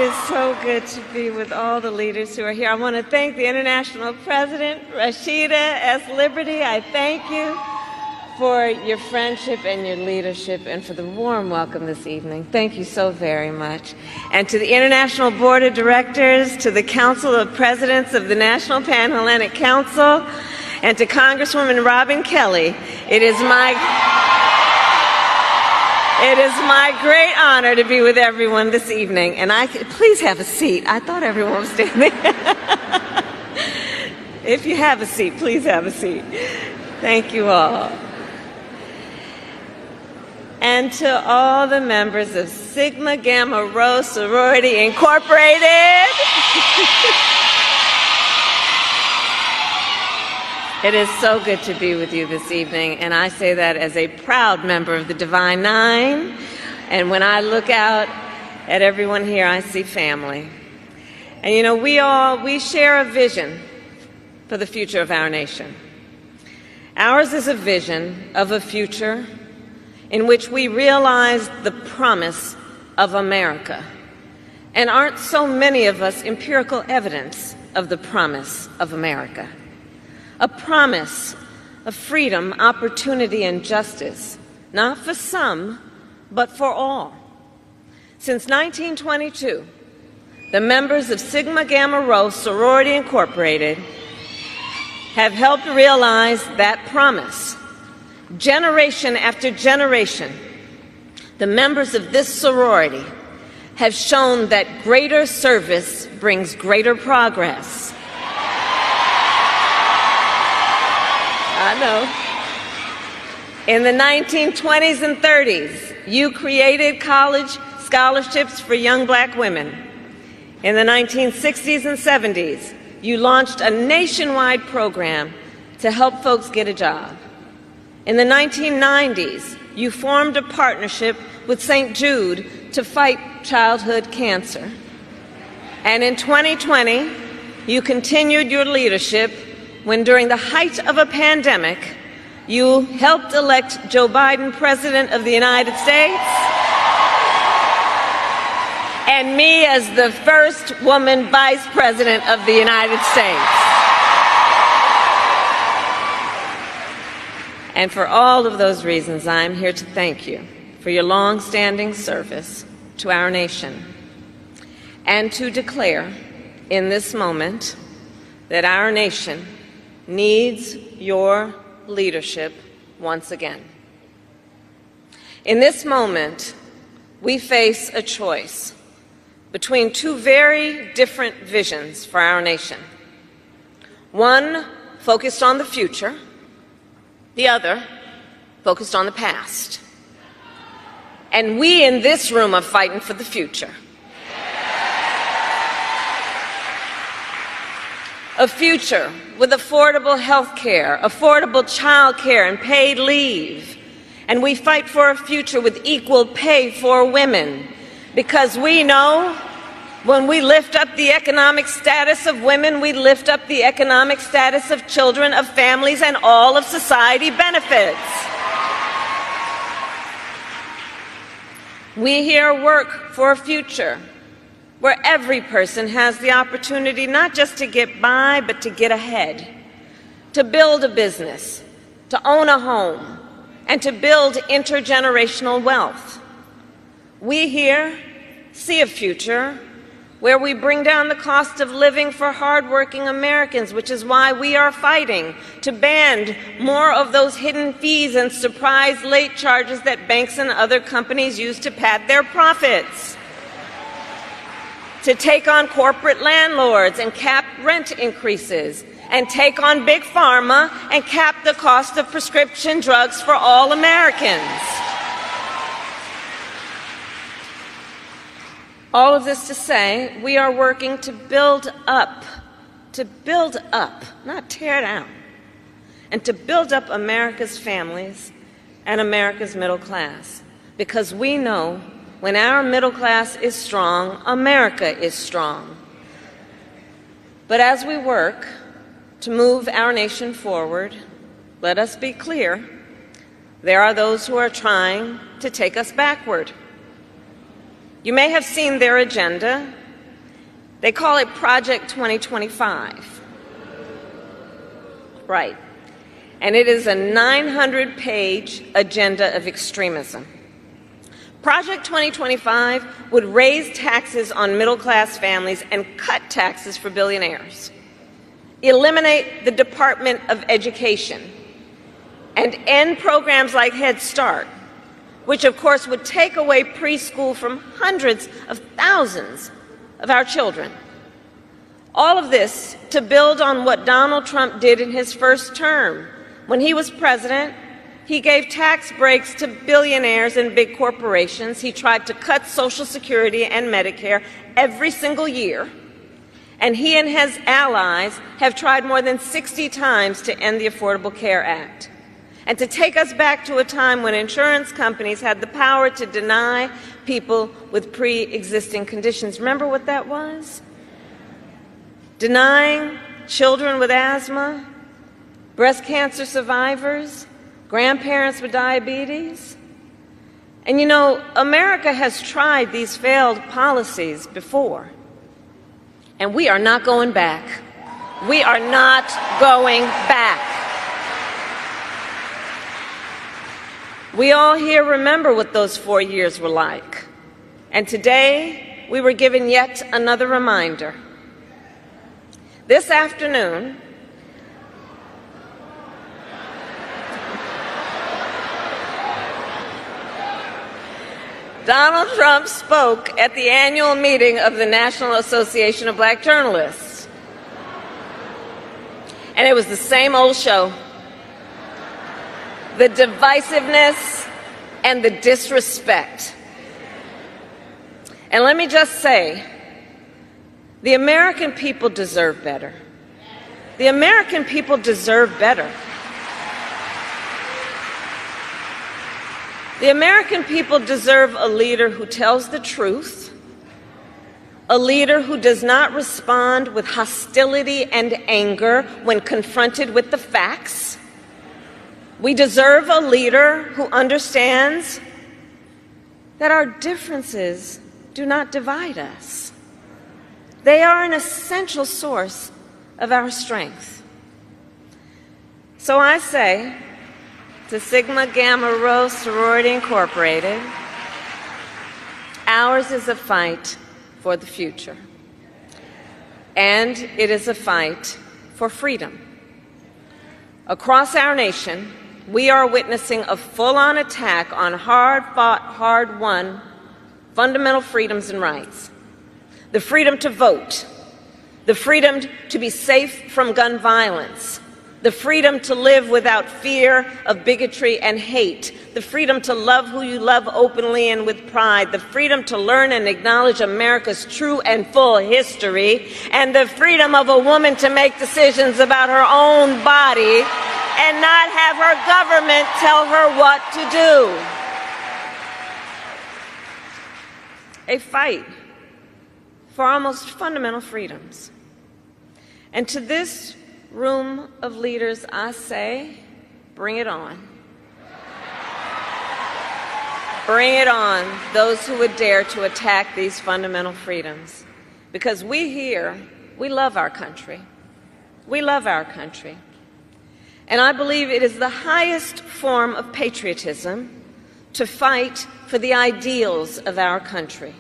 is so good to be with all the leaders who are here. I want to thank the International President, Rashida S. Liberty. I thank you for your friendship and your leadership and for the warm welcome this evening. Thank you so very much. And to the International Board of Directors, to the Council of Presidents of the National Pan-Hellenic Council, and to Congresswoman Robin Kelly, it is my great honor to be with everyone this evening. And please have a seat. I thought everyone was standing. If you have a seat, please have a seat. Thank you all. And to all the members of Sigma Gamma Rho Sorority Incorporated. It is so good to be with you this evening, and I say that as a proud member of the Divine Nine. And when I look out at everyone here, I see family. And you know, we share a vision for the future of our nation. Ours is a vision of a future in which we realize the promise of America. And aren't so many of us empirical evidence of the promise of America? A promise of freedom, opportunity, and justice, not for some, but for all. Since 1922, the members of Sigma Gamma Rho Sorority Incorporated have helped realize that promise. Generation after generation, the members of this sorority have shown that greater service brings greater progress. I know. In the 1920s and 30s, you created college scholarships for young black women. In the 1960s and 70s, you launched a nationwide program to help folks get a job. In the 1990s, you formed a partnership with St. Jude to fight childhood cancer. And in 2020, you continued your leadership when, during the height of a pandemic, you helped elect Joe Biden President of the United States, and me as the first woman Vice President of the United States. And for all of those reasons, I'm here to thank you for your long-standing service to our nation, and to declare in this moment that our nation needs your leadership once again. In this moment, we face a choice between two very different visions for our nation. One focused on the future, the other focused on the past. And we in this room are fighting for the future. A future with affordable health care, affordable child care, and paid leave. And we fight for a future with equal pay for women, because we know when we lift up the economic status of women, we lift up the economic status of children, of families, and all of society benefits. We here work for a future where every person has the opportunity not just to get by, but to get ahead, to build a business, to own a home, and to build intergenerational wealth. We here see a future where we bring down the cost of living for hardworking Americans, which is why we are fighting to ban more of those hidden fees and surprise late charges that banks and other companies use to pad their profits, to take on corporate landlords and cap rent increases, and take on big pharma and cap the cost of prescription drugs for all Americans. All of this to say, we are working to build up, not tear down, and to build up America's families and America's middle class, because we know when our middle class is strong, America is strong. But as we work to move our nation forward, let us be clear, there are those who are trying to take us backward. You may have seen their agenda They call it Project 2025. Right. And it is a 900-page agenda of extremism. Project 2025 would raise taxes on middle-class families and cut taxes for billionaires, eliminate the Department of Education, and end programs like Head Start, which of course would take away preschool from hundreds of thousands of our children. All of this to build on what Donald Trump did in his first term. When he was president, he gave tax breaks to billionaires and big corporations. He tried to cut Social Security and Medicare every single year. And he and his allies have tried more than 60 times to end the Affordable Care Act and to take us back to a time when insurance companies had the power to deny people with pre-existing conditions. Remember what that was? Denying children with asthma, breast cancer survivors, grandparents with diabetes. And you know, America has tried these failed policies before, and we are not going back. We are not going back. We all here remember what those 4 years were like. And today, we were given yet another reminder. This afternoon, Donald Trump spoke at the annual meeting of the National Association of Black Journalists. And it was the same old show. The divisiveness and the disrespect. And let me just say, the American people deserve better. The American people deserve better. The American people deserve a leader who tells the truth, a leader who does not respond with hostility and anger when confronted with the facts. We deserve a leader who understands that our differences do not divide us. They are an essential source of our strength. So I say to Sigma Gamma Rho Sorority Incorporated, ours is a fight for the future. And it is a fight for freedom. Across our nation, we are witnessing a full-on attack on hard-fought, hard-won fundamental freedoms and rights. The freedom to vote, the freedom to be safe from gun violence, the freedom to live without fear of bigotry and hate, the freedom to love who you love openly and with pride, the freedom to learn and acknowledge America's true and full history, and the freedom of a woman to make decisions about her own body and not have her government tell her what to do. A fight for our most fundamental freedoms. And to this room of leaders, I say, bring it on. Bring it on, those who would dare to attack these fundamental freedoms. Because we here, we love our country. We love our country. And I believe it is the highest form of patriotism to fight for the ideals of our country.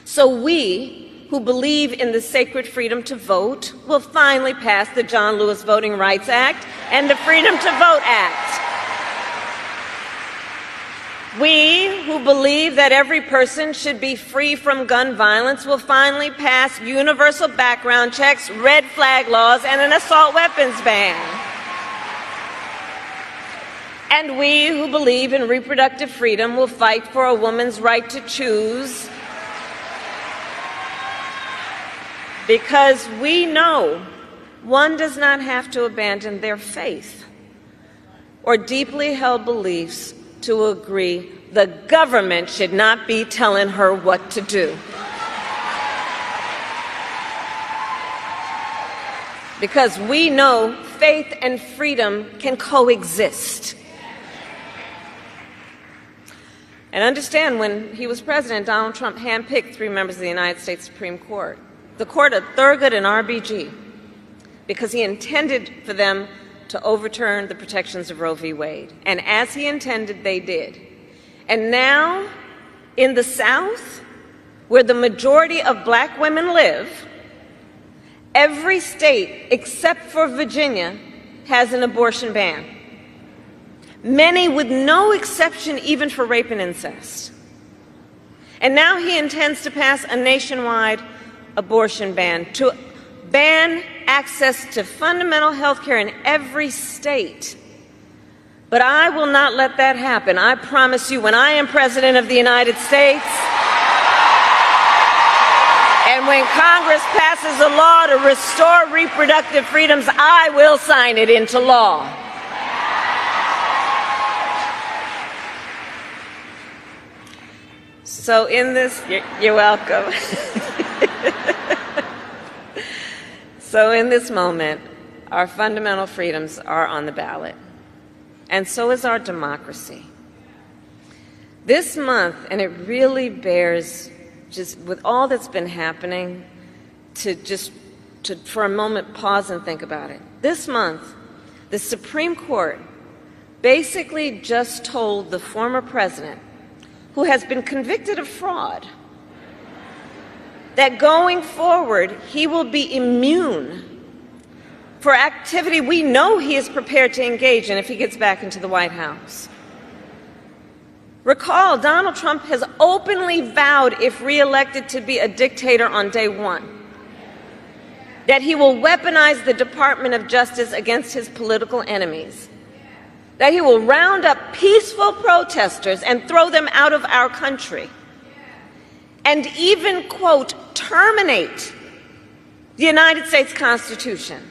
So we, who believe in the sacred freedom to vote, will finally pass the John Lewis Voting Rights Act and the Freedom to Vote Act. We, who believe that every person should be free from gun violence, will finally pass universal background checks, red flag laws, and an assault weapons ban. And we, who believe in reproductive freedom, will fight for a woman's right to choose, because we know one does not have to abandon their faith or deeply held beliefs to agree the government should not be telling her what to do. Because we know faith and freedom can coexist. And understand, when he was president, Donald Trump handpicked 3 members of the United States Supreme Court, the Court of Thurgood and RBG, because he intended for them to overturn the protections of Roe v. Wade. And as he intended, they did. And now, in the South, where the majority of black women live, every state except for Virginia has an abortion ban. Many with no exception even for rape and incest. And now he intends to pass a nationwide abortion ban, to ban access to fundamental health care in every state. But I will not let that happen. I promise you, when I am President of the United States, and when Congress passes a law to restore reproductive freedoms, I will sign it into law. So in this, you're welcome. So in this moment, our fundamental freedoms are on the ballot, and so is our democracy. This month, and it really bears, just with all that's been happening, to for a moment pause and think about it. This month, the Supreme Court basically just told the former president, who has been convicted of fraud, that going forward, he will be immune for activity we know he is prepared to engage in if he gets back into the White House. Recall, Donald Trump has openly vowed, if reelected, to be a dictator on day one, that he will weaponize the Department of Justice against his political enemies, that he will round up peaceful protesters and throw them out of our country, and even, quote, terminate the United States Constitution.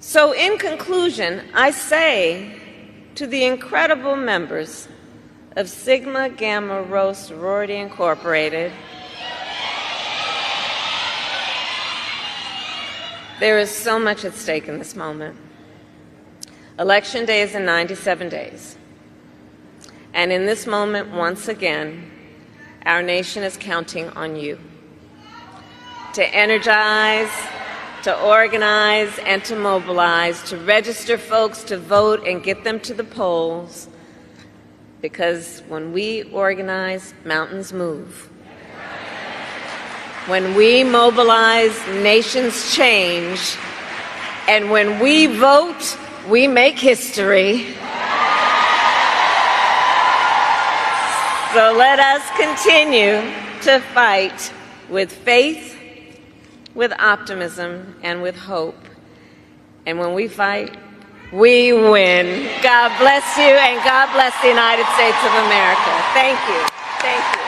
So in conclusion, I say to the incredible members of Sigma Gamma Rho Sorority Incorporated, there is so much at stake in this moment. Election day is in 97 days. And in this moment, once again, our nation is counting on you to energize, to organize, and to mobilize, to register folks to vote and get them to the polls. Because when we organize, mountains move. When we mobilize, nations change. And when we vote, we make history. So let us continue to fight with faith, with optimism, and with hope. And when we fight, we win. God bless you, and God bless the United States of America. Thank you. Thank you.